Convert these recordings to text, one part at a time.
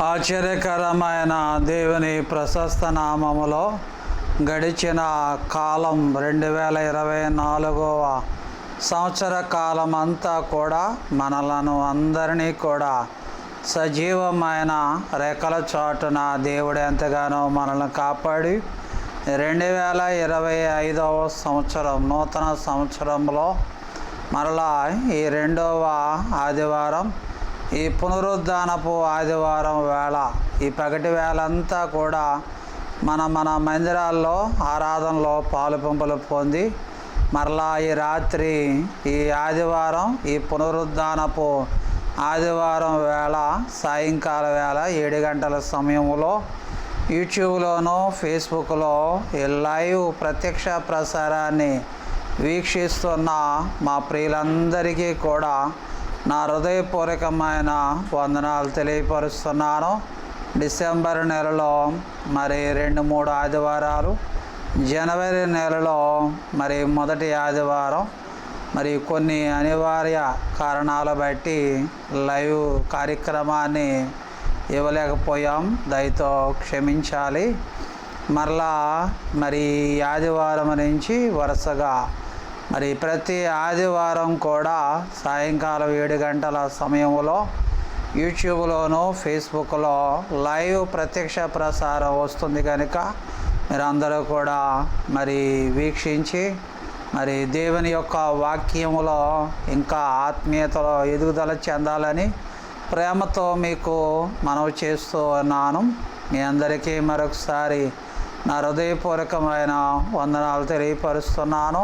ఆశ్చర్యకరమైన దేవుని ప్రశస్త నామములో గడిచిన కాలం 2024వ సంవత్సర కాలం అంతా కూడా మనలను అందరినీ కూడా సజీవమైన రెక్కల చాటున దేవుడు ఎంతగానో మనల్ని కాపాడి 2025వ సంవత్సరం నూతన సంవత్సరంలో మరలా ఈ రెండవ ఆదివారం, ఈ పునరుద్ధానపు ఆదివారం వేళ, ఈ పగటి వేళ అంతా కూడా మన మందిరాల్లో ఆరాధనలో పాలుపంపులు పొంది మరలా ఈ రాత్రి, ఈ ఆదివారం, ఈ పునరుద్ధానపు ఆదివారం వేళ సాయంకాల వేళ 7 గంటల సమయంలో యూట్యూబ్లోనూ ఫేస్బుక్లో ఈ లైవ్ ప్రత్యక్ష ప్రసారాన్ని వీక్షిస్తున్న మా ప్రియులందరికీ కూడా నా హృదయపూర్వకమైన వందనాలు తెలియపరుస్తున్నాను. డిసెంబర్ నెలలో మరి 2-3 ఆదివారాలు, జనవరి నెలలో మరి మొదటి ఆదివారం, మరి కొన్ని అనివార్య కారణాల బట్టి లైవ్ కార్యక్రమాన్ని ఇవ్వలేకపోయాం. దయతో క్షమించాలి. మరలా మరి ఆదివారం నుంచి వరుసగా మరి ప్రతి ఆదివారం కూడా సాయంకాలం 7 గంటల సమయంలో యూట్యూబ్లోనూ ఫేస్బుక్లో లైవ్ ప్రత్యక్ష ప్రసారం వస్తుంది కనుక మీరందరూ కూడా మరి వీక్షించి మరి దేవుని యొక్క వాక్యములో ఇంకా ఆత్మీయతలో ఎదుగుదల చెందాలని ప్రేమతో మీకు మనవి చేస్తూ ఉన్నాను. మీ అందరికీ మరొకసారి నా హృదయపూర్వకమైన వందనాలు తెలియపరుస్తున్నాను.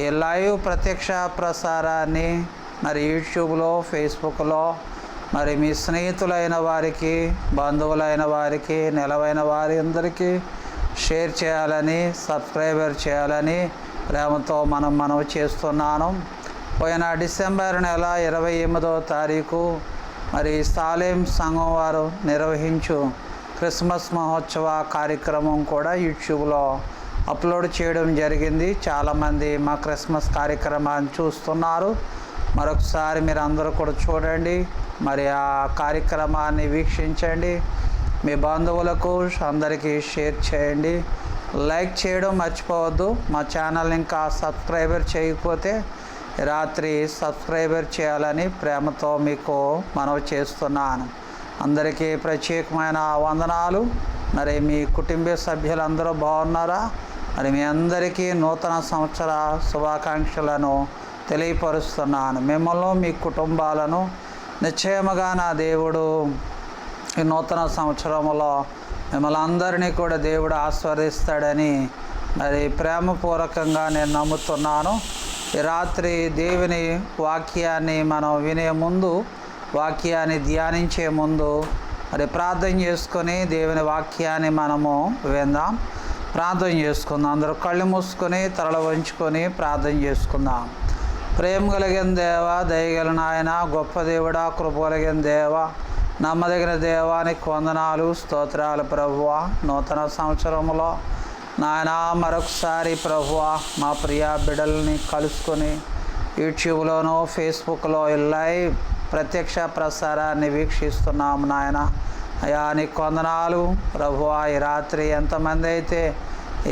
ఈ లైవ్ ప్రత్యక్ష ప్రసారాన్ని మరి యూట్యూబ్లో, ఫేస్బుక్లో మరి మీ స్నేహితులైన వారికి, బంధువులైన వారికి, నిలవైన వారి అందరికీ షేర్ చేయాలని, సబ్స్క్రైబర్ చేయాలని ప్రేమతో మనవి చేస్తున్నాను. పోయిన డిసెంబర్ నెల 28వ తారీఖు మరి సాలేం సంఘం వారు నిర్వహించు క్రిస్మస్ మహోత్సవ కార్యక్రమం కూడా యూట్యూబ్లో అప్లోడ్ చేయడం జరిగింది. చాలామంది మా క్రిస్మస్ కార్యక్రమాన్ని చూస్తున్నారు. మరొకసారి మీరు అందరూ కూడా చూడండి, మరి ఆ కార్యక్రమాన్ని వీక్షించండి. మీ బంధువులకు అందరికీ షేర్ చేయండి. లైక్ చేయడం మర్చిపోవద్దు. మా ఛానల్ ఇంకా సబ్స్క్రైబర్ చేయకపోతే రాత్రి సబ్స్క్రైబర్ చేయాలని ప్రేమతో మీకు మనవి చేస్తున్నాను. అందరికీ ప్రత్యేకమైన వందనాలు. మరి మీ కుటుంబ సభ్యులందరూ బాగున్నారా? మరి మీ అందరికీ నూతన సంవత్సర శుభాకాంక్షలను తెలియపరుస్తున్నాను. మిమ్మల్ని, మీ కుటుంబాలను నిశ్చయముగా నా దేవుడు ఈ నూతన సంవత్సరంలో మిమ్మల్ని అందరినీ కూడా దేవుడు ఆశీర్వదిస్తాడని మరి ప్రేమపూర్వకంగా నేను నమ్ముతున్నాను. ఈ రాత్రి దేవుని వాక్యాన్ని మనం వినే ముందు, వాక్యాన్ని ధ్యానించే ముందు మరి ప్రార్థన చేసుకొని దేవుని వాక్యాన్ని మనము విందాం. ప్రార్థన చేసుకుందాం. అందరూ కళ్ళు మూసుకొని తలలు వంచుకొని ప్రార్థన చేసుకుందాం. ప్రేమ కలిగిన దేవ, దయగల నాయన, గొప్ప దేవుడా, కృప కలిగిన దేవ, నమ్మదగిన దేవానికి వందనాలు, స్తోత్రాలు ప్రభువా. నూతన సంవత్సరంలో నాయన మరొకసారి ప్రభువా మా ప్రియ బిడ్డల్ని కలుసుకొని యూట్యూబ్లోనూ ఫేస్బుక్లో లైవ్ ప్రత్యక్ష ప్రసారాన్ని వీక్షిస్తున్నాము నాయన. అయా నీకు వందనాలు ప్రభువా. ఈ రాత్రి ఎంతమంది అయితే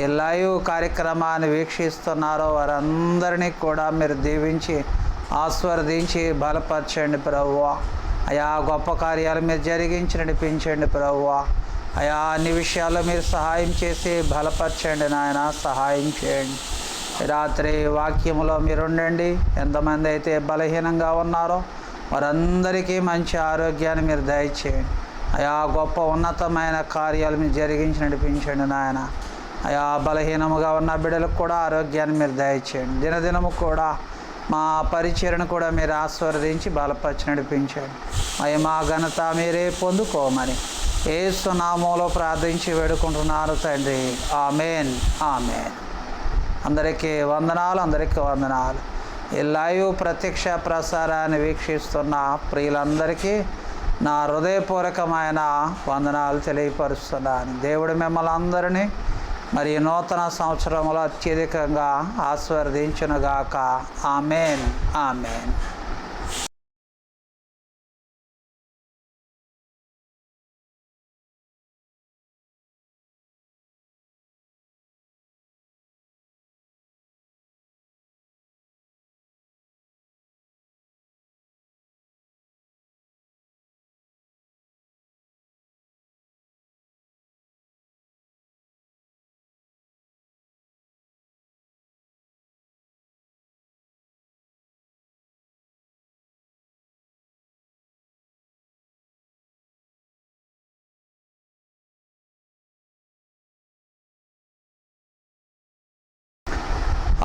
ఈ లైవ్ కార్యక్రమాన్ని వీక్షిస్తున్నారో వారందరినీ కూడా మీరు దీవించి ఆశీర్వదించి బలపరచండి ప్రభువా. అయా గొప్ప కార్యాలు మీరు జరిగించి నడిపించండి ప్రభువా. అయా అన్ని విషయాల్లో మీరు సహాయం చేసి బలపరచండి నాయన, సహాయం చేయండి. రాత్రి వాక్యములో మీరు ఉండండి. ఎంతమంది అయితే బలహీనంగా ఉన్నారో వారందరికీ మంచి ఆరోగ్యాన్ని మీరు దయచేయండి. అయా గొప్ప ఉన్నతమైన కార్యాలు మీరు జరిగించి నడిపించండి నాయన. అయా బలహీనముగా ఉన్న బిడ్డలకు కూడా ఆరోగ్యాన్ని మీరు దయచేయండి. దినదినము కూడా మా పరిచయను కూడా మీరు ఆశీర్వదించి బలపరిచి నడిపించండి. మా ఘనత మీరే పొందుకోమని యేసు నామములో ప్రార్థించి వేడుకుంటున్నారు తండ్రి. ఆమేన్, ఆమేన్. అందరికీ వందనాలు, అందరికీ వందనాలు. ఈ లైవ్ ప్రత్యక్ష ప్రసారాన్ని వీక్షిస్తున్న ప్రియులందరికీ నా హృదయపూర్వకమైన వందనాలు తెలియపరుస్తున్నాను. దేవుడు మిమ్మల్ని అందరినీ మరి నూతన సంవత్సరంలో అత్యధికంగా ఆశీర్వదించునుగాక. ఆమేన్, ఆమేన్.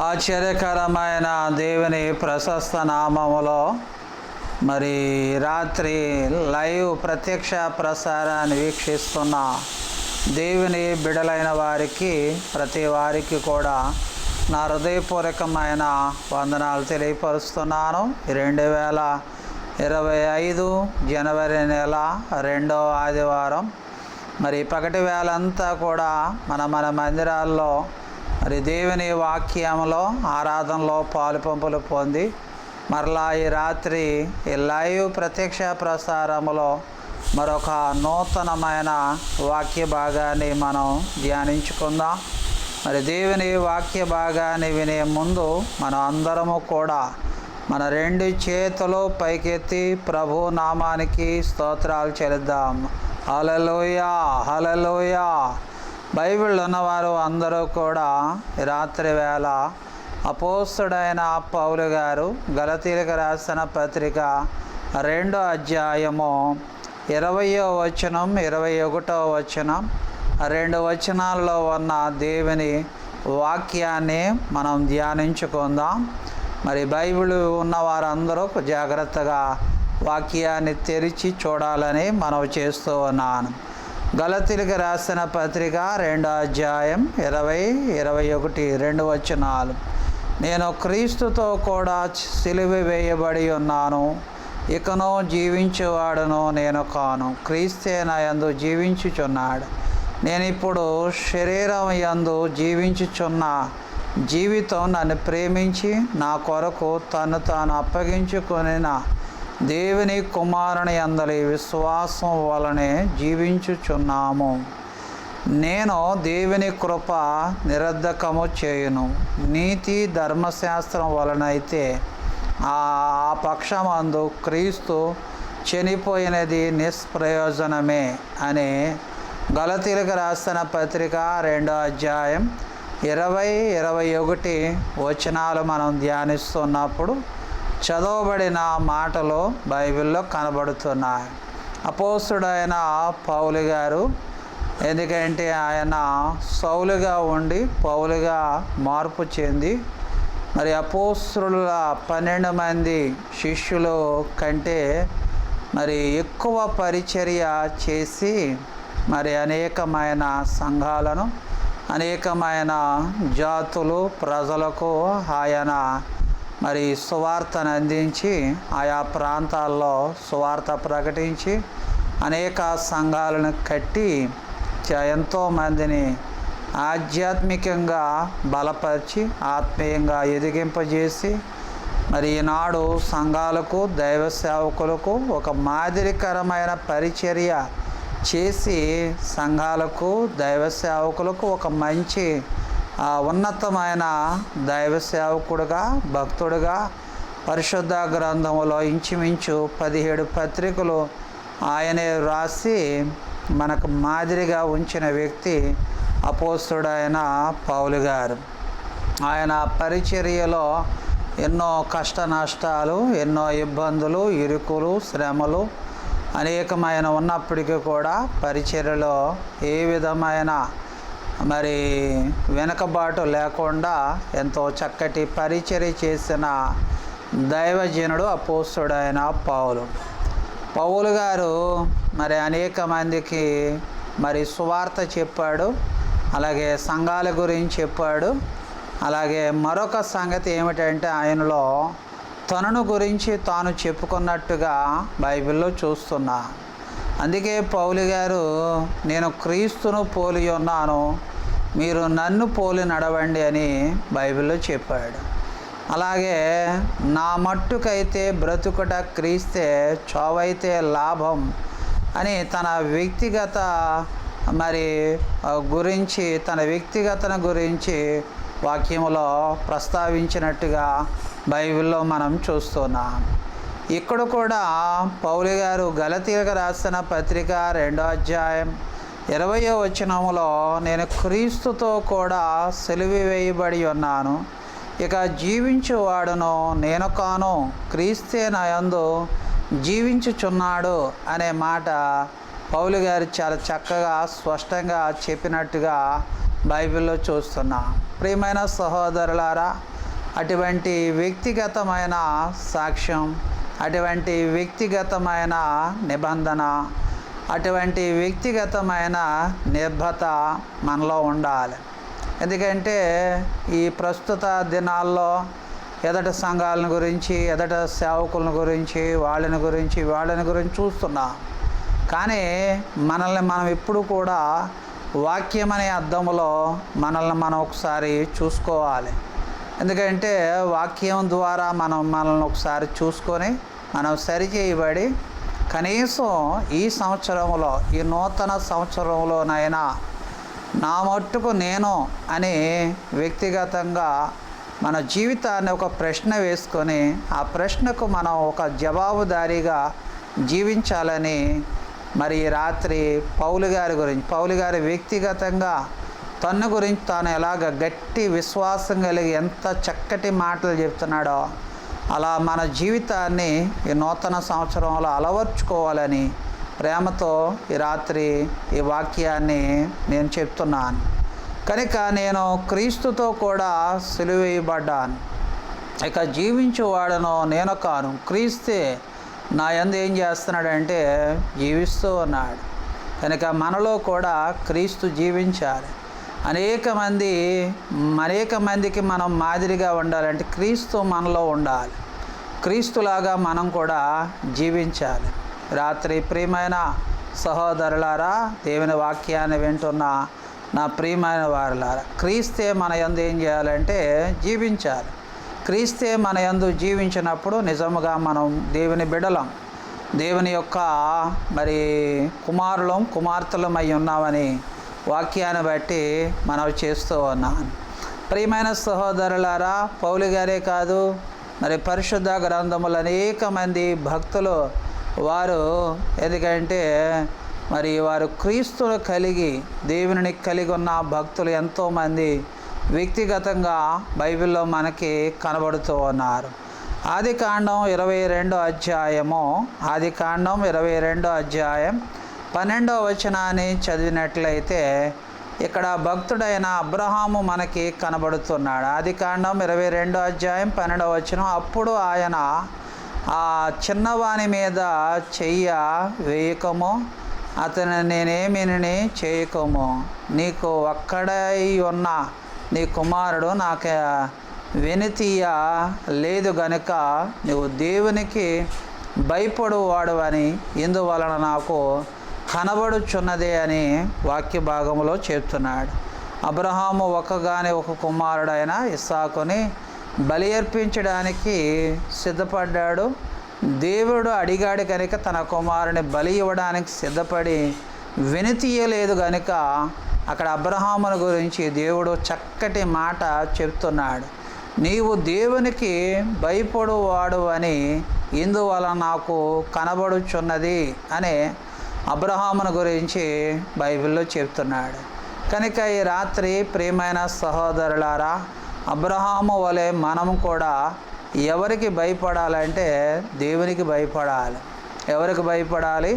ఆశ్చర్యకరమైన దేవుని ప్రశస్త నామములో మరి రాత్రి లైవ్ ప్రత్యక్ష ప్రసారాన్ని వీక్షిస్తున్న దేవుని బిడలైన వారికి ప్రతి వారికి కూడా నా హృదయపూర్వకమైన వందనాలు తెలియపరుస్తున్నాను. 2025 జనవరి నెల 2వ ఆదివారం. మరి పగటి వేళంతా కూడా మన మందిరాల్లో మరి దేవుని వాక్యంలో ఆరాధనలో పాలుపంపులు పొంది మరలా ఈ రాత్రి ఈ లైవ్ ప్రత్యక్ష ప్రసారంలో మరొక నూతనమైన వాక్య భాగాన్ని మనం ధ్యానించుకుందాం. మరి దేవుని వాక్య భాగాన్ని వినే ముందు మనం అందరము కూడా మన 2 చేతులు పైకెత్తి ప్రభు నామానికి స్తోత్రాలు చెల్లిద్దాం. హల్లెలూయా, హల్లెలూయా. బైబిల్ ఉన్నవారు అందరూ కూడా రాత్రి వేళ అపోస్తుడైన పౌలు గారు గలతీయులకు రాసిన పత్రిక 2వ అధ్యాయము 20వ వచనం 21వ వచనం 2 వచనాల్లో ఉన్న దేవుని వాక్యాన్ని మనం ధ్యానించుకుందాం. మరి బైబిల్ ఉన్న వారందరూ జాగ్రత్తగా వాక్యాన్ని తెరిచి చూడాలని మనవి చేస్తూ ఉన్నాను. గలతీయులకు రాసిన పత్రిక 2వ అధ్యాయం 20-21 2 వచనాలు. నేను క్రీస్తుతో కూడా సిలువ వేయబడి ఉన్నాను, ఇకను జీవించేవాడును నేను కాను, క్రీస్తే నా యందు జీవించుచున్నాడు. నేను ఇప్పుడు శరీరం యందు జీవించుచున్న జీవితం నన్ను ప్రేమించి నా కొరకు తను తాను అప్పగించుకొనిన దేవుని కుమారుని యందలి విశ్వాసం వలనే జీవించుచున్నాము. నేను దేవుని కృప నిరర్ధకము చేయును. నీతి ధర్మశాస్త్రం వలనైతే ఆ పక్షమందు క్రీస్తు చనిపోయినది నిష్ప్రయోజనమే అని గలతీయులకు రాసిన పత్రిక 2వ అధ్యాయం 20-21 వచనాలు మనం ధ్యానిస్తున్నప్పుడు చదవబడిన మాటలు బైబిల్లో కనబడుతున్నాయి. అపోస్తుడైన పౌలు గారు, ఎందుకంటే ఆయన సౌలుగా ఉండి పౌలుగా మార్పు చెంది మరి అపోస్తుల 12 మంది శిష్యులు కంటే మరి ఎక్కువ పరిచర్య చేసి మరి అనేకమైన సంఘాలను అనేకమైన జాతులు ప్రజలకు ఆయన మరి సువార్తను అందించి ఆయా ప్రాంతాల్లో సువార్త ప్రకటించి అనేక సంఘాలను కట్టి ఎంతోమందిని ఆధ్యాత్మికంగా బలపరిచి ఆత్మీయంగా ఎదిగింపజేసి మరి ఈనాడు సంఘాలకు దైవ సేవకులకు ఒక మాదిరికరమైన పరిచర్య చేసి సంఘాలకు దైవ సేవకులకు ఒక మంచి ఉన్నతమైన దైవ సేవకుడుగా భక్తుడుగా పరిశుద్ధ గ్రంథములో ఇంచుమించు 17 పత్రికలు ఆయనే రాసి మనకు మాదిరిగా ఉంచిన వ్యక్తి అపోస్తుడైన పౌలు గారు. ఆయన పరిచర్యలో ఎన్నో కష్ట నష్టాలు, ఎన్నో ఇబ్బందులు, ఇరుకులు, శ్రమలు అనేకమైన ఉన్నప్పటికీ కూడా పరిచర్యలో ఏ విధమైన మరి వెనకబాటు లేకుండా ఎంతో చక్కటి పరిచర్య చేసిన దైవజనుడు అపోస్తుడైన పౌలు గారు మరి అనేక మందికి మరి సువార్త చెప్పాడు, అలాగే సంఘాల గురించి చెప్పాడు. అలాగే మరొక సంగతి ఏమిటంటే ఆయనలో తనను గురించి తాను చెప్పుకున్నట్టుగా బైబిల్లో చూస్తున్నా. అందుకే పౌలు గారు నేను క్రీస్తును పోలి ఉన్నాను, మీరు నన్ను పోలి నడవండి అని బైబిల్లో చెప్పాడు. అలాగే నా మట్టుకైతే బ్రతుకుట క్రీస్తే, చావైతే లాభం అని తన వ్యక్తిగత మరి గురించి తన వ్యక్తిగతను గురించి వాక్యంలో ప్రస్తావించినట్టుగా బైబిల్లో మనం చూస్తున్నాం. ఇక్కడ కూడా పౌలు గారు గలతీయులకు రాసిన పత్రిక 2వ అధ్యాయం 20వ వచనంలో నేను క్రీస్తుతో కూడా సిలువ వేయబడి ఉన్నాను, ఇక జీవించువాడును నేను కాను, క్రీస్తే నా యందు జీవించుచున్నాడు అనే మాట పౌలు గారు చాలా చక్కగా స్పష్టంగా చెప్పినట్టుగా బైబిల్లో చూస్తున్నాం. ప్రియమైన సహోదరులారా, అటువంటి వ్యక్తిగతమైన సాక్ష్యం, అటువంటి వ్యక్తిగతమైన నిబంధన, అటువంటి వ్యక్తిగతమైన నిర్భత మనలో ఉండాలి. ఎందుకంటే ఈ ప్రస్తుత దినాల్లో ఎదట సంఘాలను గురించి, ఎదట సేవకులను గురించి, వాళ్ళని గురించి చూస్తున్నాం. కానీ మనల్ని మనం ఎప్పుడు కూడా వాక్యం అనే అర్థంలో మనల్ని మనం ఒకసారి చూసుకోవాలి. ఎందుకంటే వాక్యం ద్వారా మనల్ని ఒకసారి చూసుకొని మనం సరిచేయబడి కనీసం ఈ సంవత్సరంలో, ఈ నూతన సంవత్సరంలోనైనా నా మట్టుకు నేను అని వ్యక్తిగతంగా మన జీవితాన్ని ఒక ప్రశ్న వేసుకొని ఆ ప్రశ్నకు మనం ఒక జవాబుదారీగా జీవించాలని మరి రాత్రి పౌలు గారి వ్యక్తిగతంగా తన గురించి తాను ఎలాగ గట్టి విశ్వాసం కలిగి ఎంత చక్కటి మాటలు చెప్తున్నాడో అలా మన జీవితాన్ని ఈ నూతన సంవత్సరంలో అలవర్చుకోవాలని ప్రేమతో ఈ రాత్రి ఈ వాక్యాన్ని నేను చెప్తున్నాను. కనుక నేను క్రీస్తుతో కూడా సిలువ వేయబడ్డాను, ఇక జీవించువాడను నేను కాను, క్రీస్తే నా యందు ఏం చేస్తున్నాడంటే జీవిస్తూ ఉన్నాడు. కనుక మనలో కూడా క్రీస్తు జీవించాలి. అనేక మందికి మనం మాదిరిగా ఉండాలంటే క్రీస్తు మనలో ఉండాలి. క్రీస్తులాగా మనం కూడా జీవించాలి. రాత్రి ప్రియమైన సహోదరులారా, దేవుని వాక్యాన్ని వింటున్న నా ప్రియమైన వారులారా, క్రీస్తే మన యందు ఏం చేయాలంటే జీవించాలి. క్రీస్తే మన యందు జీవించినప్పుడు నిజముగా మనం దేవుని బిడ్డలం, దేవుని యొక్క మరి కుమార్తెలం అయి ఉన్నామని వాక్యాన్ని బట్టి మనం చేస్తూ ఉన్నాను. ప్రియమైన సహోదరులారా, పౌలు గారే కాదు, మరి పరిశుద్ధ గ్రంథములు అనేక మంది భక్తులు వారు, ఎందుకంటే మరి వారు క్రీస్తును కలిగి దేవుని కలిగి ఉన్న భక్తులు ఎంతోమంది వ్యక్తిగతంగా బైబిల్లో మనకి కనబడుతూ ఉన్నారు. ఆదికాండం 22వ అధ్యాయం 12వ వచనాన్ని చదివినట్లయితే ఇక్కడ భక్తుడైన అబ్రహాము మనకి కనబడుతున్నాడు. ఆదికాండం 22వ అధ్యాయం 12వ వచనం, అప్పుడు ఆయన ఆ చిన్నవాని మీద చెయ్య వేయకము, అతను నేనేమిని చేయకము, నీకు ఒక్కడై ఉన్న నీ కుమారుడు నాకు వెనుతీయ లేదు గనుక నువ్వు దేవునికి భయపడువాడు అని ఇందువలన నాకు కనబడుచున్నదే అని వాక్య భాగంలో చెప్తున్నాడు. అబ్రహాము ఒక కుమారుడైన ఇస్సాకుని బలి అర్పించడానికి సిద్ధపడ్డాడు. దేవుడు అడిగాడు కనుక తన కుమారుని బలి ఇవ్వడానికి సిద్ధపడి వెనుతీయలేదు కనుక అక్కడ అబ్రహాముని గురించి దేవుడు చక్కటి మాట చెప్తున్నాడు. నీవు దేవునికి భయపడువాడు అని ఇందువలన నాకు కనబడుచున్నది అని అబ్రహాముని గురించి బైబిల్లో చెప్తున్నాడు. కనుక ఈ రాత్రి ప్రియమైన సహోదరులారా, అబ్రహాము వలె మనం కూడా ఎవరికి భయపడాలంటే దేవునికి భయపడాలి. ఎవరికి భయపడాలి?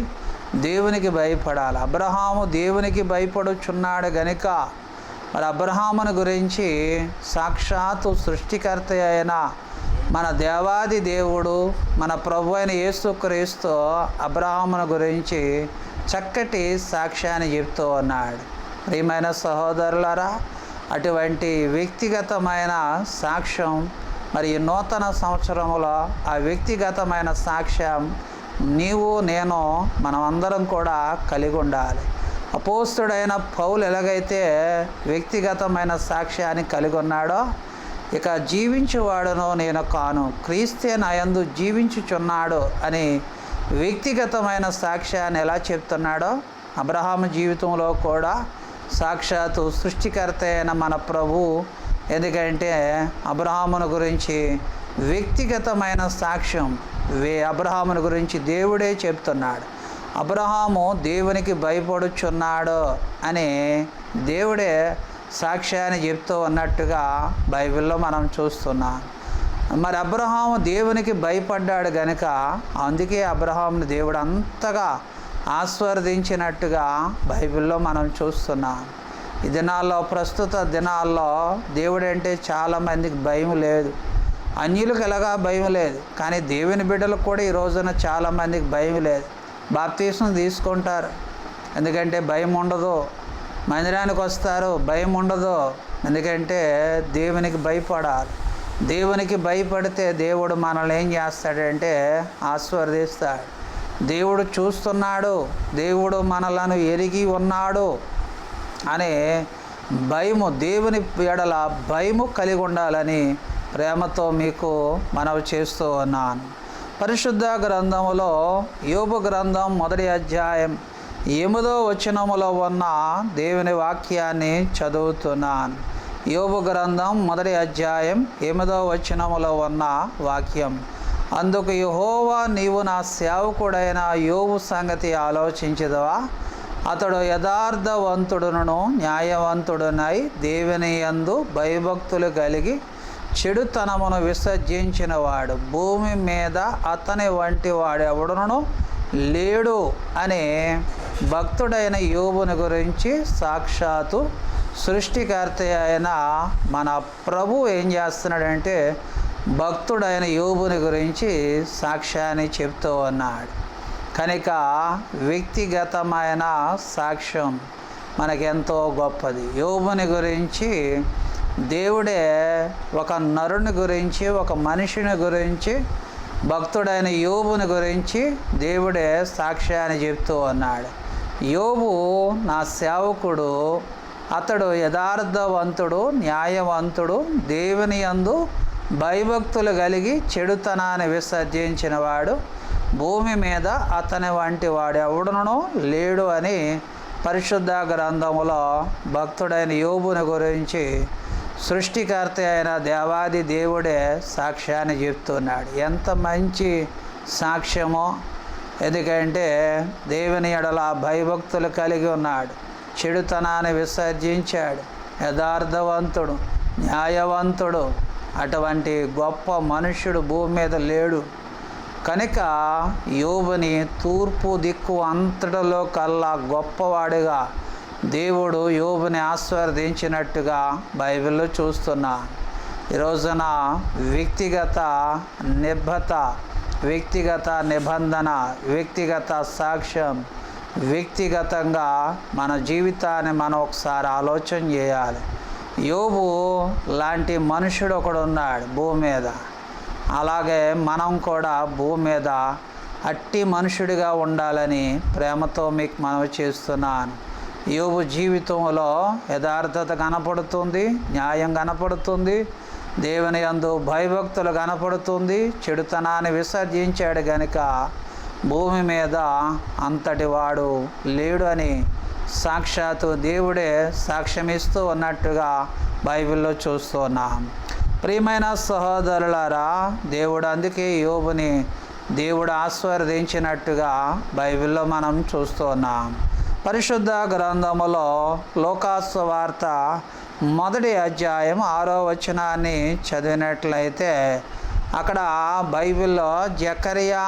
దేవునికి భయపడాలి. అబ్రహాము దేవునికి భయపడుచున్నాడు గనుక మరి అబ్రహాముని గురించి సాక్షాత్తు సృష్టికర్త అయిన మన దేవాది దేవుడు, మన ప్రభు అయిన యేసుక్రీస్తు అబ్రహాముని గురించి చక్కటి సాక్ష్యాన్ని చెప్తూ ఉన్నాడు. ప్రియమైన సహోదరులారా, అటువంటి వ్యక్తిగతమైన సాక్ష్యం మరి నూతన సంవత్సరంలో ఆ వ్యక్తిగతమైన సాక్ష్యం నీవు నేను మనమందరం కూడా కలిగి ఉండాలి. అపోస్తుడైన పౌలు ఎలాగైతే వ్యక్తిగతమైన సాక్ష్యాన్ని కలిగి ఉన్నాడో, ఇక జీవించువాడును నేను కాను, క్రీస్తే నా యందు జీవించుచున్నాడు అని వ్యక్తిగతమైన సాక్ష్యాన్ని ఎలా చెప్తున్నాడో, అబ్రహాము జీవితంలో కూడా సాక్షాత్తు సృష్టికర్త అయిన మన ప్రభు, ఎందుకంటే అబ్రహామును గురించి వ్యక్తిగతమైన సాక్ష్యం అబ్రహాముని గురించి దేవుడే చెప్తున్నాడు. అబ్రహాము దేవునికి భయపడుచున్నాడు అని దేవుడే సాక్ష్యాన్ని చెప్తూ ఉన్నట్టుగా బైబిల్లో మనం చూస్తున్నాం. మరి అబ్రహాము దేవునికి భయపడ్డాడు గనుక అందుకే అబ్రహాముని దేవుడు అంతగా ఆస్వాదించినట్టుగా బైబిల్లో మనం చూస్తున్నాం. ఈ దినాల్లో, ప్రస్తుత దినాల్లో దేవుడు అంటే చాలామందికి భయం లేదు. అన్యులకు ఎలాగా భయం లేదు, కానీ దేవుని బిడ్డలకు కూడా ఈ రోజున చాలామందికి భయం లేదు. బాప్తీసం తీసుకుంటారు, ఎందుకంటే భయం ఉండదు. మందిరానికి వస్తారు, భయం ఉండదు, ఎందుకంటే దేవునికి భయపడాలి. దేవునికి భయపడితే దేవుడు మనల్ని ఏం చేస్తాడంటే ఆశీర్వదిస్తాడు. దేవుడు చూస్తున్నాడు, దేవుడు మనలను ఎరిగి ఉన్నాడు అనే భయము, దేవుని ఎడల భయము కలిగి ఉండాలని ప్రేమతో మీకు మనవి చేస్తూ ఉన్నాను. పరిశుద్ధ గ్రంథములో యోబు గ్రంథం 1వ అధ్యాయం 8వ వచనములో ఉన్న దేవుని వాక్యాన్ని చదువుతున్నాను. యోబు గ్రంథం 1వ అధ్యాయం 8వ వచనములో ఉన్న వాక్యం. అందుకు యెహోవా, నీవు నా సేవకుడైన యోబు సంగతి ఆలోచించదవా? అతడు యథార్థవంతుడును న్యాయవంతుడునై దేవుని యందు భయభక్తులు కలిగి చెడుతనమును విసర్జించినవాడు. భూమి మీద అతని వంటి వాడెవడును లేడు అనే భక్తుడైన యోబుని గురించి సాక్షాత్తు సృష్టికర్త అయిన మన ప్రభు ఏం చేస్తున్నాడంటే భక్తుడైన యోబుని గురించి సాక్ష్యాన్ని చెప్తూ ఉన్నాడు. కనుక వ్యక్తిగతమైన సాక్ష్యం మనకెంతో గొప్పది. యోబుని గురించి దేవుడే ఒక నరుని గురించి, ఒక మనిషిని గురించి, భక్తుడైన యోబుని గురించి దేవుడే సాక్ష్యాన్ని చెప్తూ ఉన్నాడు. యోబు నా సేవకుడు, అతడు యథార్థవంతుడు, న్యాయవంతుడు, దేవుని యందు భయభక్తులు కలిగి చెడుతనాన్ని విసర్జించినవాడు. భూమి మీద అతని వంటి వాడు ఎవడునో లేడు అని పరిశుద్ధ గ్రంథములో భక్తుడైన యోబుని గురించి సృష్టికర్త అయిన దేవాది దేవుడే సాక్ష్యాన్ని చెప్తున్నాడు. ఎంత మంచి సాక్ష్యమో! ఎందుకంటే దేవుని ఎడల భయభక్తులు కలిగి ఉన్నాడు, చెడుతనాన్ని విసర్జించాడు, యథార్థవంతుడు, న్యాయవంతుడు. అటువంటి గొప్ప మనుష్యుడు భూమి మీద లేడు. కనుక యోబుని తూర్పు దిక్కు అంతటిలో కల్లా గొప్పవాడిగా దేవుడు యోబుని ఆశీర్వదించినట్టుగా బైబిల్లో చూస్తున్నా. ఈ రోజున వ్యక్తిగత నిబద్ధత, వ్యక్తిగత నిబంధన, వ్యక్తిగత సాక్ష్యం, వ్యక్తిగతంగా మన జీవితాన్ని మనం ఒకసారి ఆలోచన చేయాలి. యోబు లాంటి మనుషుడు ఒకడు ఉన్నాడు భూమి మీద. అలాగే మనం కూడా భూమి మీద అట్టి మనుషుడిగా ఉండాలని ప్రేమతో మీకు మనవి చేస్తున్నాను. యోబు జీవితంలో యథార్థత కనపడుతుంది, న్యాయం కనపడుతుంది, దేవుని యందు భయభక్తులు కనపడుతుంది. చెడుతనాన్ని విసర్జించాడు గనుక భూమి మీద అంతటి వాడు లేడు అని సాక్షాత్తు దేవుడే సాక్ష్యమిస్తూ ఉన్నట్టుగా బైబిల్లో చూస్తున్నాం. ప్రియమైన సహోదరులారా, దేవుడు అందుకే యోబుని దేవుడు ఆశీర్వదించినట్టుగా బైబిల్లో మనం చూస్తున్నాం. పరిశుద్ధ గ్రంథములో లూకాసు వార్త 1వ అధ్యాయం 6వ వచనాన్ని చదివినట్లయితే అక్కడ బైబిల్లో జకరియా,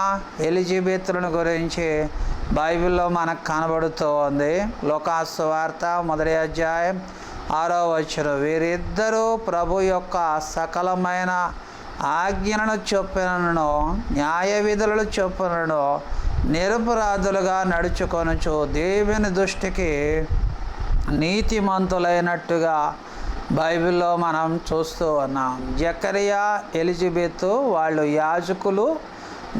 ఎలిజబెతులను గురించి బైబిల్లో మనకు కనబడుతూ ఉంది. లూకాసు వార్త 1వ అధ్యాయం 6వ వచనం. వీరిద్దరూ ప్రభు యొక్క సకలమైన ఆజ్ఞలను చొప్పునను న్యాయ విధులను చొప్పునను నిరపరాధులుగా నడుచుకొనుచు దేవుని దృష్టికి నీతిమంతులైనట్టుగా బైబిల్లో మనం చూస్తూ ఉన్నాం. జకరియా, ఎలిజబెతు వాళ్ళు యాజకులు,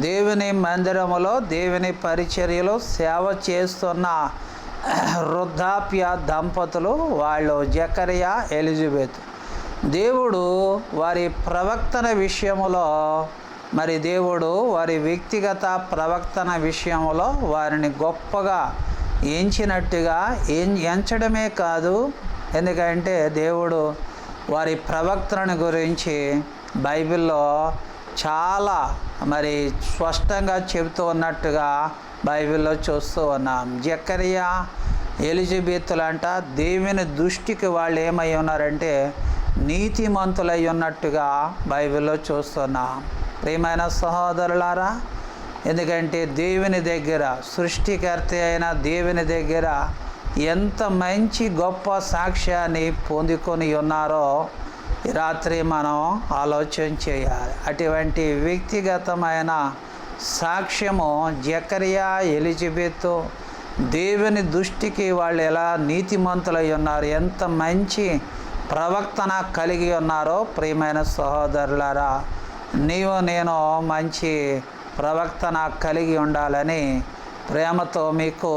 దేవుని మందిరములో దేవుని పరిచర్యలో సేవ చేస్తున్న వృద్ధాప్య దంపతులు వాళ్ళు జకరియా, ఎలిజబెతు. దేవుడు వారి ప్రవక్తన విషయములో, మరి దేవుడు వారి వ్యక్తిగత ప్రవక్తన విషయంలో వారిని గొప్పగా ఎంచినట్టుగా ఎంచడమే కాదు, ఎందుకంటే దేవుడు వారి ప్రవక్తన గురించి బైబిల్లో చాలా మరి స్పష్టంగా చెబుతూ ఉన్నట్టుగా బైబిల్లో చూస్తూ ఉన్నాం. జకరియా, ఎలిజబెతులంట దేవుని దృష్టికి వాళ్ళు ఏమై ఉన్నారంటే నీతిమంతులై ఉన్నట్టుగా బైబిల్లో చూస్తున్నాం. ప్రియమైన సహోదరులారా, ఎందుకంటే దేవుని దగ్గర, సృష్టికర్త అయిన దేవుని దగ్గర ఎంత మంచి గొప్ప సాక్ష్యాన్ని పొందుకొని ఉన్నారో ఈ రాత్రి మనం ఆలోచన చేయాలి. అటువంటి వ్యక్తిగతమైన సాక్ష్యము జకరియా, ఎలిజబెత్ దేవుని దృష్టికి వాళ్ళు ఎలా నీతిమంతులై ఉన్నారు, ఎంత మంచి ప్రవక్తన కలిగి ఉన్నారో. ప్రియమైన సహోదరులారా, నీవు నేను మంచి ప్రవక్తన కలిగి ఉండాలని ప్రేమతో మీకు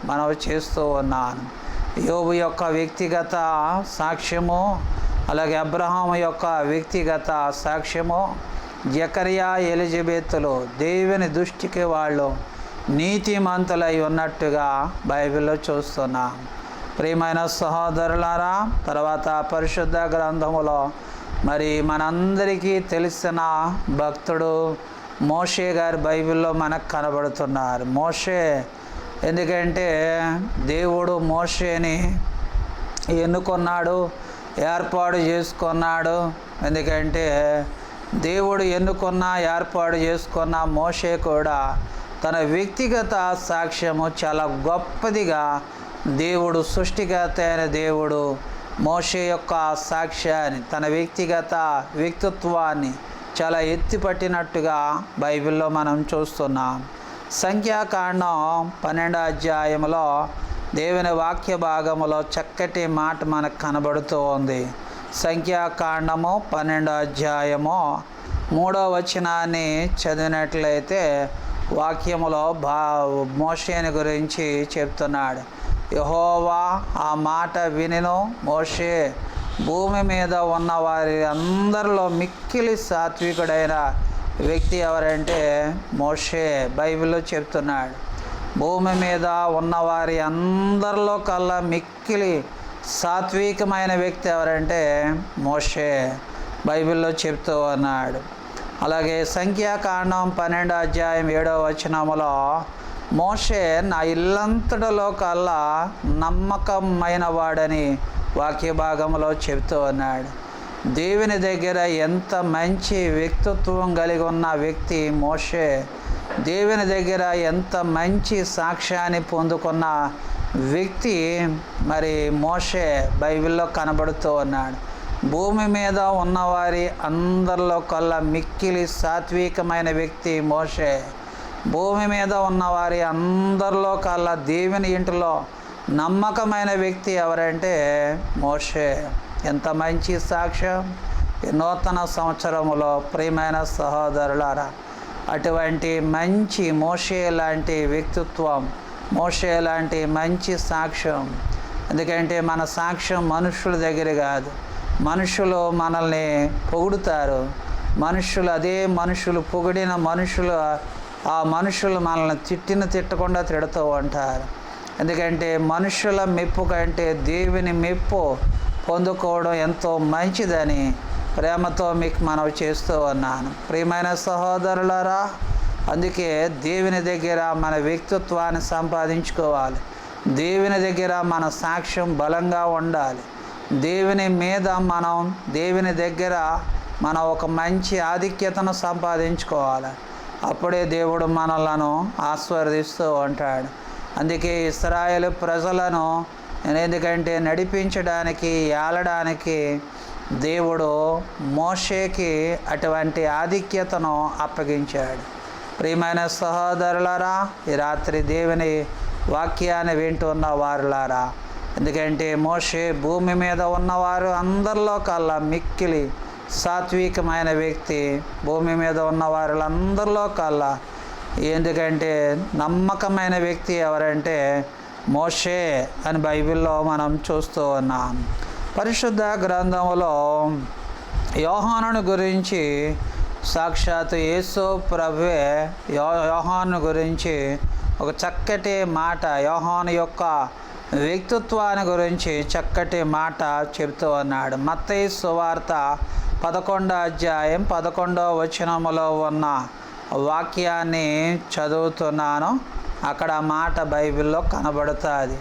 మనవి చేస్తూ ఉన్నాను. యోబు యొక్క వ్యక్తిగత సాక్ష్యము, అలాగే అబ్రహాము యొక్క వ్యక్తిగత సాక్ష్యము, జకరియా, ఎలిజబెత్తులు దేవుని దృష్టికి వాళ్ళు నీతిమంతులై ఉన్నట్టుగా బైబిల్లో చూస్తున్నాం. ప్రియమైన సహోదరులారా, తర్వాత పరిశుద్ధ గ్రంథములో మరి మనందరికీ తెలిసిన భక్తుడు మోషే గారు బైబిల్లో మనకు కనబడుతున్నారు. మోషే, ఎందుకంటే దేవుడు మోషేని ఎన్నుకున్నాడు, ఏర్పాటు చేసుకున్నాడు. ఎందుకంటే దేవుడు ఏర్పాటు చేసుకున్న మోషే కూడా తన వ్యక్తిగత సాక్ష్యము చాలా గొప్పదిగా దేవుడు, సృష్టికర్త అయిన దేవుడు మోషే యొక్క సాక్ష్యాన్ని, తన వ్యక్తిత్వాన్ని చాలా ఎత్తిపట్టినట్టుగా బైబిల్లో మనం చూస్తున్నాం. సంఖ్యాకాండం 12వ అధ్యాయంలో దేవుని వాక్య భాగములో చక్కటి మాట మనకు కనబడుతూ ఉంది. సంఖ్యాకాండము 12వ అధ్యాయము 3వ వచనాన్ని చదివినట్లయితే వాక్యములో మోషేని గురించి చెప్తున్నాడు. యెహోవా ఆ మాట వినెను, మోషే భూమి మీద ఉన్న వారి అందరిలో మిక్కిలి సాత్వికుడైన వ్యక్తి ఎవరంటే మోషే. బైబిల్లో చెప్తున్నాడు, భూమి మీద ఉన్నవారి అందరిలో కల్లా మిక్కిలి సాత్వికమైన వ్యక్తి ఎవరంటే మోషే. బైబిల్లో చెప్తూ ఉన్నాడు. అలాగే సంఖ్యాకాండం 12వ అధ్యాయం 7వ వచనములో మోషే నా ఇల్లంతటిలో కల్లా నమ్మకమైన వాడని వాక్య భాగంలో చెప్తూ ఉన్నాడు. దేవుని దగ్గర ఎంత మంచి వ్యక్తిత్వం కలిగి ఉన్న వ్యక్తి మోషే, దేవుని దగ్గర ఎంత మంచి సాక్ష్యాన్ని పొందుకున్న వ్యక్తి మరి మోషే బైబిల్లో కనబడుతూ ఉన్నాడు. భూమి మీద ఉన్నవారి అందరిలో కల్లా మిక్కిలి సాత్వికమైన వ్యక్తి మోషే. భూమి మీద ఉన్నవారి అందరిలో కల్లా దేవుని ఇంటిలో నమ్మకమైన వ్యక్తి ఎవరంటే మోషే. ఎంత మంచి సాక్ష్యం ఈ నూతన సంవత్సరములో. ప్రియమైన సహోదరులారా, అటువంటి మంచి మోషే లాంటి వ్యక్తిత్వం, మోషే లాంటి మంచి సాక్ష్యం. ఎందుకంటే మన సాక్ష్యం మనుషుల దగ్గర కాదు. మనుషులు మనల్ని పొగుడుతారు, అదే మనుషులు పొగిడిన ఆ మనుషులు మనల్ని తిట్టకుండా తిడుతూ ఉంటారు. ఎందుకంటే మనుషుల మెప్పు కంటే దేవుని మెప్పు పొందుకోవడం ఎంతో మంచిదని ప్రేమతో మీకు మనవి చేస్తూ ఉన్నాను. ప్రియమైన సహోదరులారా, అందుకే దేవుని దగ్గర మన వ్యక్తిత్వాన్ని సంపాదించుకోవాలి. దేవుని దగ్గర మన సాక్ష్యం బలంగా ఉండాలి. దేవుని దగ్గర మనం ఒక మంచి ఆధిక్యతను సంపాదించుకోవాలి. అప్పుడే దేవుడు మనలను ఆశీర్వదిస్తూ ఉంటాడు. అందుకే ఇశ్రాయేలు ప్రజలను ఎందుకంటే నడిపించడానికి, ఏలడానికి దేవుడు మోషేకి అటువంటి ఆధిక్యతను అప్పగించాడు. ప్రియమైన సహోదరులారా, ఈ రాత్రి దేవుని వాక్యాన్ని వింటున్న వారులారా, ఎందుకంటే మోషే భూమి మీద ఉన్నవారు అందరిలో కల్లా మిక్కిలి సాత్వికమైన వ్యక్తి. భూమి మీద ఉన్న వారందరిలో కల్లా ఎందుకంటే నమ్మకమైన వ్యక్తి ఎవరంటే మోషే అని బైబిల్లో మనం చూస్తూ ఉన్నాం. పరిశుద్ధ గ్రంథంలో యోహానుని గురించి సాక్షాత్ యేసు ప్రభువే యోహాను గురించి ఒక చక్కటి మాట, యోహాను యొక్క వ్యక్తిత్వాన్ని గురించి చక్కటి మాట చెబుతూ ఉన్నాడు. మత్తయి సువార్త 11వ అధ్యాయం 11వ వచనములో ఉన్న వాక్యాన్ని చదువుతున్నాను. అక్కడ మాట బైబిల్లో కనబడుతుంది.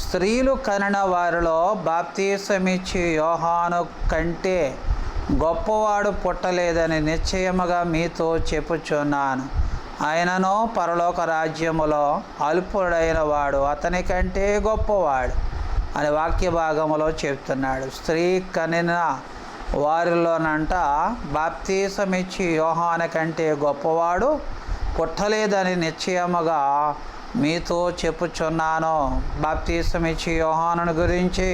స్త్రీలు కనిన వారిలో బాప్తీసమిచ్చి యోహాను కంటే గొప్పవాడు పుట్టలేదని నిశ్చయముగా మీతో చెప్పుచున్నాను. ఆయనను పరలోక రాజ్యములో అల్పుడైన వాడు అతని కంటే గొప్పవాడు అని వాక్య భాగములో చెప్తున్నాడు. స్త్రీ కనిన వారిలోనంట బాప్తీసమిచ్చి యోహాను కంటే గొప్పవాడు పుట్టలేదని నిశ్చయముగా మీతో చెప్పుచున్నాను. బాప్తీసమిచ్చి యోహాను గురించి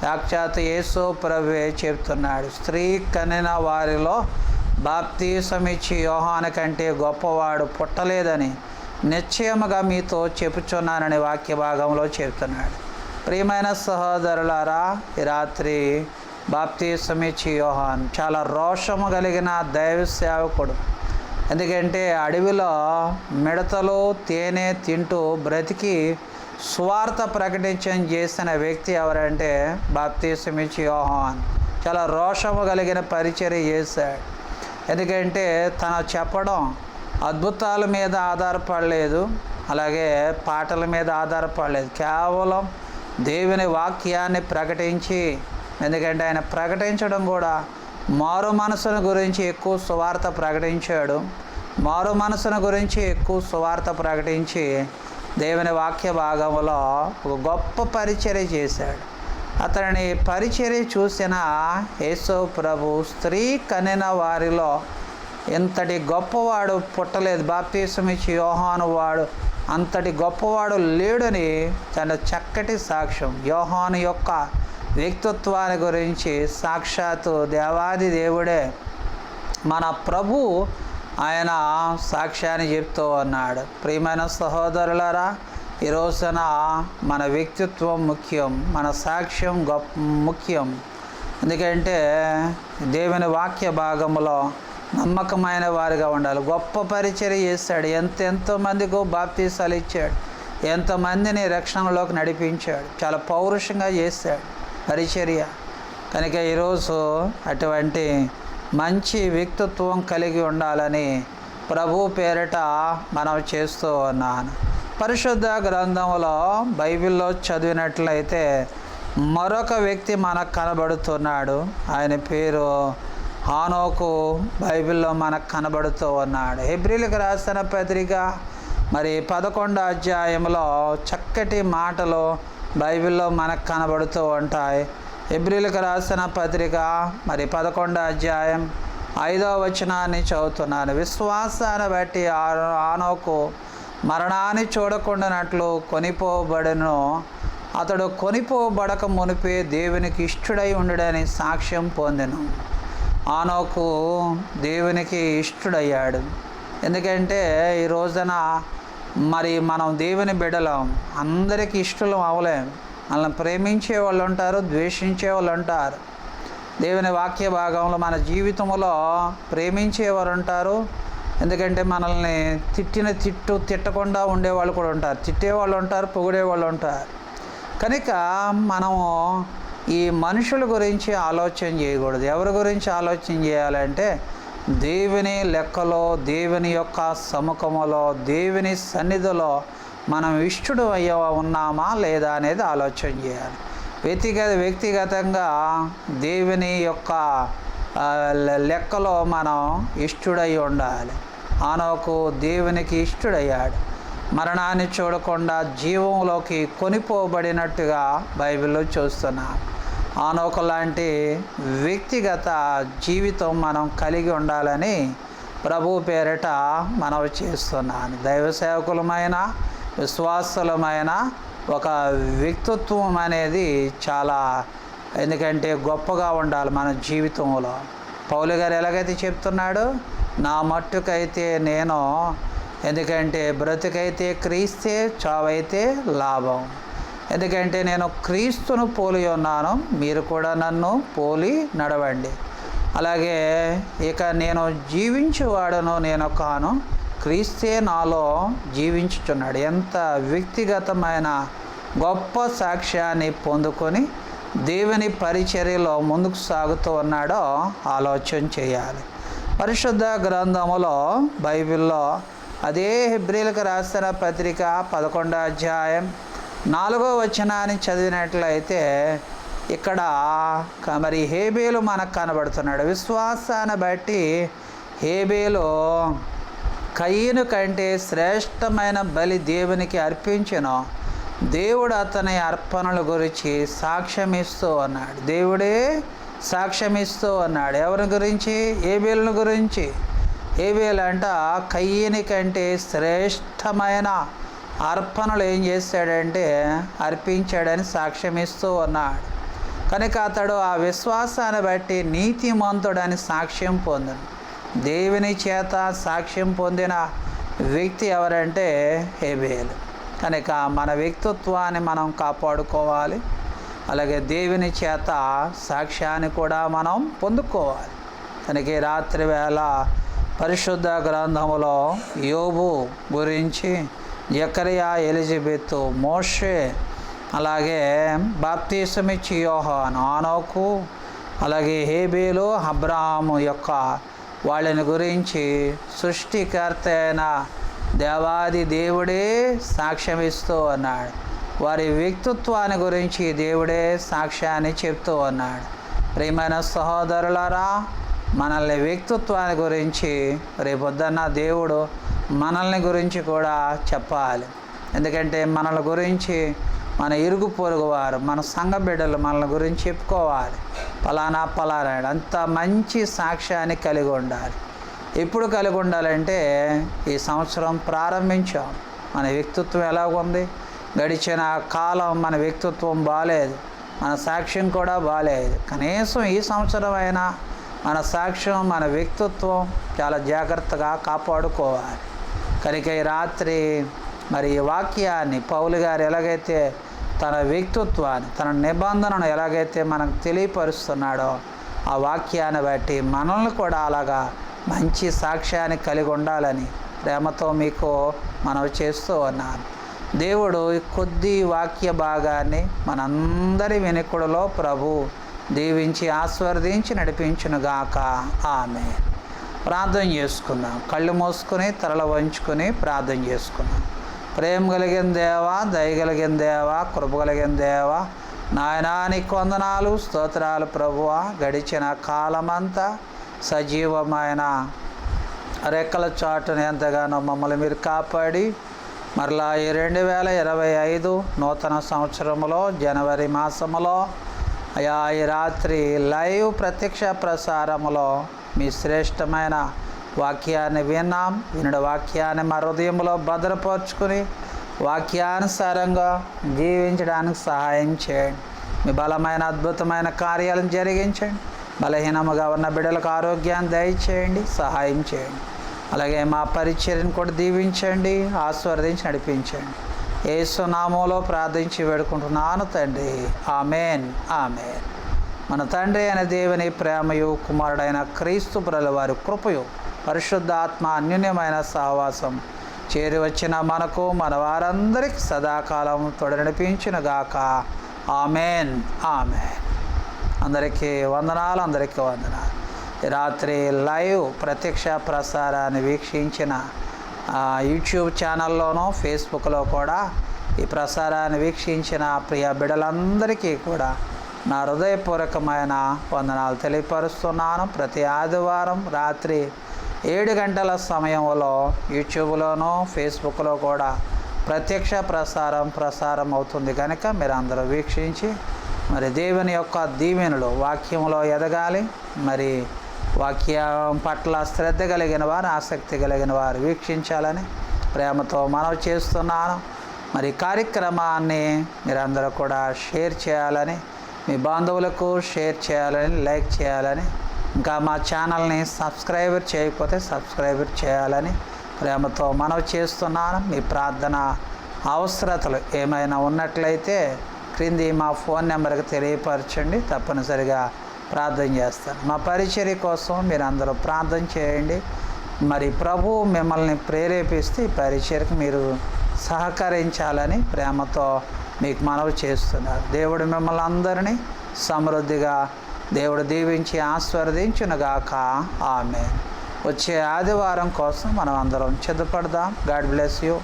సాక్షాత్ యేసు ప్రభువే చెప్తున్నాడు. స్త్రీ కనిన వారిలో బాప్తీసమిచ్చి యోహాను కంటే గొప్పవాడు పుట్టలేదని నిశ్చయముగా మీతో చెప్పుచున్నానని వాక్య భాగంలో చెప్తున్నాడు. ప్రియమైన సహోదరులారా, ఈ రాత్రి బాప్తీసమిచ్చి యోహాను చాలా రోషము కలిగిన దైవ సేవకుడు. ఎందుకంటే అడవిలో మిడతలు తేనె తింటూ బ్రతికి సువార్త ప్రకటించడం చేసిన వ్యక్తి ఎవరంటే బాప్తీసమిచ్చి యోహాను. చాలా రోషము కలిగిన పరిచర్య చేశాడు. ఎందుకంటే తన చెప్పడం అద్భుతాల మీద ఆధారపడలేదు, అలాగే పాటల మీద ఆధారపడలేదు. కేవలం దేవుని వాక్యాన్ని ప్రకటించి, ఎందుకంటే ఆయన ప్రకటించడం కూడా మారు మనసును గురించి ఎక్కువ సువార్త ప్రకటించాడు. మారు మనసును గురించి ఎక్కువ సువార్త ప్రకటించి దేవుని వాక్య భాగంలో ఒక గొప్ప పరిచర్య చేశాడు. అతని పరిచర్య చూసిన యేసు ప్రభు స్త్రీ కనిన వారిలో ఇంతటి గొప్పవాడు పుట్టలేదు, బాప్తీసమిచ్చి యోహాను వాడు అంతటి గొప్పవాడు లేడని తన చక్కటి సాక్ష్యం యోహాను యొక్క వ్యక్తిత్వాన్ని గురించి సాక్షాత్తు దేవాది దేవుడే మన ప్రభు ఆయన సాక్ష్యాన్ని చెప్తూ ఉన్నాడు. ప్రియమైన సహోదరులారా, ఈ రోజున మన వ్యక్తిత్వం ముఖ్యం, మన సాక్ష్యం ముఖ్యం. ఎందుకంటే దేవుని వాక్య భాగంలో నమ్మకమైన వారిగా ఉండాలి. గొప్ప పరిచర్య చేశాడు. ఎంతో మందికి బాప్తీసాలు ఇచ్చాడు, ఎంతమందిని రక్షణలోకి నడిపించాడు. చాలా పౌరుషంగా చేశాడు పరిచర్య. కనుక ఈరోజు అటువంటి మంచి వ్యక్తిత్వం కలిగి ఉండాలని ప్రభు పేరిట మనం చేస్తూ ఉన్నాను. పరిశుద్ధ గ్రంథంలో బైబిల్లో చదివినట్లయితే మరొక వ్యక్తి మనకు కనబడుతున్నాడు. ఆయన పేరు హానోకు బైబిల్లో మనకు కనబడుతూ ఉన్నాడు. హెబ్రీలకు రాసిన పత్రిక మరి 11వ అధ్యాయంలో చక్కటి మాటలు బైబిల్లో మనకు కనబడుతూ ఉంటాయి. హెబ్రీలకు రాసిన పత్రిక మరి 11వ అధ్యాయం 5వ వచనాన్ని చదువుతున్నాను. విశ్వాసాన్ని బట్టి హానోకు మరణాన్ని చూడకుండానట్లు కొనిపోబడెను. అతడు కొనిపోబడక మునిపే దేవునికి ఇష్టుడై ఉండడని సాక్ష్యం పొందెను. హానోకు దేవునికి ఇష్టుడయ్యాడు. ఎందుకంటే ఈ రోజున మరి మనం దేవుని బిడ్డలం, అందరికీ ఇష్టలం అవలేం. మనల్ని ప్రేమించే వాళ్ళు ఉంటారు, ద్వేషించే వాళ్ళు ఉంటారు. దేవుని వాక్య భాగంలో మన జీవితంలో ప్రేమించేవారు ఉంటారు. ఎందుకంటే మనల్ని తిట్టకుండా ఉండేవాళ్ళు కూడా ఉంటారు, తిట్టేవాళ్ళు ఉంటారు, పొగిడేవాళ్ళు ఉంటారు. కనుక మనము ఈ మనుషుల గురించి ఆలోచన చేయకూడదు. ఎవరి గురించి ఆలోచన చేయాలంటే దేవుని లెక్కలో, దేవుని యొక్క సముఖములో, దేవుని సన్నిధిలో మనం ఇష్టడు అయ్యా ఉన్నామా లేదా అనేది ఆలోచన చేయాలి. వ్యక్తిగతంగా దేవుని యొక్క లెక్కలో మనం ఇష్టడై ఉండాలి. హానోకు దేవునికి ఇష్టడయ్యాడు. మరణాన్ని చూడకుండా జీవంలోకి కొనిపోబడినట్టుగా బైబిల్లో చూస్తున్నాం. హానోకు లాంటి వ్యక్తిగత జీవితం మనం కలిగి ఉండాలని ప్రభు పేరిట మనవి చేస్తున్నాను. దైవ సేవకులమైన విశ్వాసులమైన ఒక వ్యక్తిత్వం అనేది చాలా, ఎందుకంటే గొప్పగా ఉండాలి మన జీవితంలో. పౌలు గారు ఎలాగైతే చెప్తున్నాడు, నా మట్టుకైతే నేను, ఎందుకంటే బ్రతుకైతే క్రీస్తే, చావైతే లాభం. ఎందుకంటే నేను క్రీస్తును పోలి ఉన్నాను, మీరు కూడా నన్ను పోలి నడవండి. అలాగే ఇక నేను జీవించేవాడను నేను కాను, క్రీస్తే నాలో జీవించుచున్నాడు. ఎంత వ్యక్తిగతమైన గొప్ప సాక్ష్యాన్ని పొందుకొని దేవుని పరిచర్యలో ముందుకు సాగుతూ ఉన్నాడో ఆలోచన చేయాలి. పరిశుద్ధ గ్రంథములో బైబిల్లో అదే హెబ్రీలకు రాసిన పత్రిక 11వ అధ్యాయం 4వ వచనాన్ని చదివినట్లయితే ఇక్కడ మరి హేబేలు మనకు కనబడుతున్నాడు. విశ్వాసాన్ని బట్టి హేబేలు కయీను కంటే శ్రేష్టమైన బలి దేవునికి అర్పించెను. దేవుడు అతని అర్పణల గురించి సాక్ష్యమిస్తూ అన్నాడు. దేవుడే సాక్ష్యమిస్తూ అన్నాడు. ఎవరి గురించి? ఏబేలుని గురించి. ఏబేలు అంట కయీని కంటే శ్రేష్టమైన అర్పణలు ఏం చేశాడంటే అర్పించాడని సాక్ష్యమిస్తూ ఉన్నాడు. కనుక అతడు ఆ విశ్వాసాన్ని బట్టి నీతిమంతుడని సాక్ష్యం పొందను. దేవుని చేత సాక్ష్యం పొందిన వ్యక్తి ఎవరంటే హేబేలు. కనుక మన వ్యక్తిత్వాన్ని మనం కాపాడుకోవాలి. అలాగే దేవుని చేత సాక్ష్యాన్ని కూడా మనం పొందుకోవాలి. కనుక ఈ రాత్రి వేళ పరిశుద్ధ గ్రంథములో యోబు గురించి, జకరియా, ఎలిజబెత్, మోషే, అలాగే బాప్తీసమిచ్చి యోహాను, ఆనోకు, అలాగే హేబేలు, అబ్రాహాము యొక్క వాళ్ళని గురించి సృష్టికర్త అయిన దేవాది దేవుడే సాక్ష్యమిస్తూ ఉన్నాడు. వారి వ్యక్తిత్వాన్ని గురించి దేవుడే సాక్ష్యాన్ని చెప్తూ ఉన్నాడు. ప్రియమైన సహోదరులారా, మనల్ని వ్యక్తిత్వాన్ని గురించి రేపొద్దున్న దేవుడు మనల్ని గురించి కూడా చెప్పాలి. ఎందుకంటే మనల గురించి మన ఇరుగు పొరుగు వారు, మన సంఘ బిడ్డలు మనల గురించి చెప్పుకోవాలి. పలానా అంత మంచి సాక్ష్యాన్ని కలిగి ఉండాలి. ఎప్పుడు కలిగి ఉండాలంటే ఈ సంవత్సరం ప్రారంభించాం. మన వ్యక్తిత్వం ఎలాగుంది? గడిచిన కాలం మన వ్యక్తిత్వం బాలేదు, మన సాక్ష్యం కూడా బాలేదు. కనీసం ఈ సంవత్సరం అయినా మన సాక్ష్యం, మన వ్యక్తిత్వం చాలా జాగ్రత్తగా కాపాడుకోవాలి. కనుక ఈ రాత్రి మరి ఈ వాక్యాన్ని పౌలు గారు ఎలాగైతే తన వ్యక్తిత్వాన్ని, తన నిబంధనను ఎలాగైతే మనకు తెలియపరుస్తున్నాడో ఆ వాక్యాన్ని బట్టి మనల్ని కూడా అలాగా మంచి సాక్ష్యాన్ని కలిగి ఉండాలని ప్రేమతో మీకు మనవి చేస్తూ ఉన్నాను. దేవుడు కొద్ది వాక్య భాగాన్ని మనందరి వినికుడిలో ప్రభు దీవించి ఆశీర్వదించి నడిపించునుగాక. ఆమేన్. ప్రార్థన చేసుకుందాం. కళ్ళు మూసుకొని తలలు వంచుకొని ప్రార్థన చేసుకుందాం. ప్రేమ కలిగిన దేవా, దయ కలిగిన దేవా, కృప కలిగిన దేవా, నాయనా నీకు వందనాలు, స్తోత్రాలు ప్రభువా. గడిచిన కాలమంతా సజీవమైన రెక్కల చాటును ఎంతగానో మమ్మల్ని మీరు కాపాడి మరలా ఈ 2025 నూతన సంవత్సరంలో జనవరి మాసములో అయా ఈ రాత్రి లైవ్ ప్రత్యక్ష ప్రసారములో మీ శ్రేష్టమైన వాక్యాన్ని విన్నాం. వినడ వాక్యాన్ని మా హృదయంలో భద్రపరుచుకుని వాక్యానుసారంగా జీవించడానికి సహాయం చేయండి. మీ బలమైన అద్భుతమైన కార్యాలను జరిగించండి. బలహీనముగా ఉన్న బిడ్డలకు ఆరోగ్యాన్ని దయచేయండి, సహాయం చేయండి. అలాగే మా పరిచర్యను కూడా దీవించండి, ఆశీర్వదించి నడిపించండి. యేసు నామములో ప్రార్థించి వేడుకుంటున్నాను తండ్రి. ఆమేన్, ఆమేన్. మన తండ్రి అయిన దేవుని ప్రేమయు, కుమారుడైన క్రీస్తు ప్రభుల వారి కృపయు, పరిశుద్ధాత్మ అన్యోన్యమైన సహవాసం చేరి వచ్చిన మనకు మన వారందరికీ సదాకాలం తోడు నడిపించునుగాక. ఆమేన్, ఆమేన్. అందరికీ వందనాలు, అందరికీ వందనాలు. రాత్రి లైవ్ ప్రత్యక్ష ప్రసారాన్ని వీక్షించిన యూట్యూబ్ ఛానల్లోనూ ఫేస్బుక్లో కూడా ఈ ప్రసారాన్ని వీక్షించిన ప్రియ బిడ్డలందరికీ కూడా నా హృదయపూర్వకమైన వందనాలు తెలియపరుస్తున్నాను. ప్రతి ఆదివారం రాత్రి 7 గంటల సమయంలో యూట్యూబ్లోనూ ఫేస్బుక్లో కూడా ప్రత్యక్ష ప్రసారం అవుతుంది. కనుక మీరు అందరూ వీక్షించి మరి దేవుని యొక్క దీవెనలు వాక్యంలో ఎదగాలి. మరి వాక్యం పట్ల శ్రద్ధ కలిగిన వారు, ఆసక్తి కలిగిన వారు వీక్షించాలని ప్రేమతో మనవి చేస్తున్నాను. మరి కార్యక్రమాన్ని మీరందరూ కూడా షేర్ చేయాలని, మీ బంధువులకు షేర్ చేయాలని, లైక్ చేయాలని, ఇంకా మా ఛానల్ని సబ్స్క్రైబర్ చేయకపోతే సబ్స్క్రైబర్ చేయాలని ప్రేమతో మనవి చేస్తున్నాను. మీ ప్రార్థన అవసరతలు ఏమైనా ఉన్నట్లయితే క్రింది మా ఫోన్ నెంబర్కి తెలియపరచండి. తప్పనిసరిగా ప్రార్థన చేస్తాను. మా పరిచర్య కోసం మీరు అందరూ ప్రార్థన చేయండి. మరి ప్రభువు మిమ్మల్ని ప్రేరేపిస్తే ఈ పరిచర్యకు మీరు సహకరించాలని ప్రేమతో మీకు మనవి చేస్తున్నారు. దేవుడు మిమ్మల్ని అందరినీ సమృద్ధిగా దేవుడు దీవించి ఆశీర్వదించునుగాక. ఆమేన్. వచ్చే ఆదివారం కోసం మనం అందరం సిద్ధపడదాం. God bless you.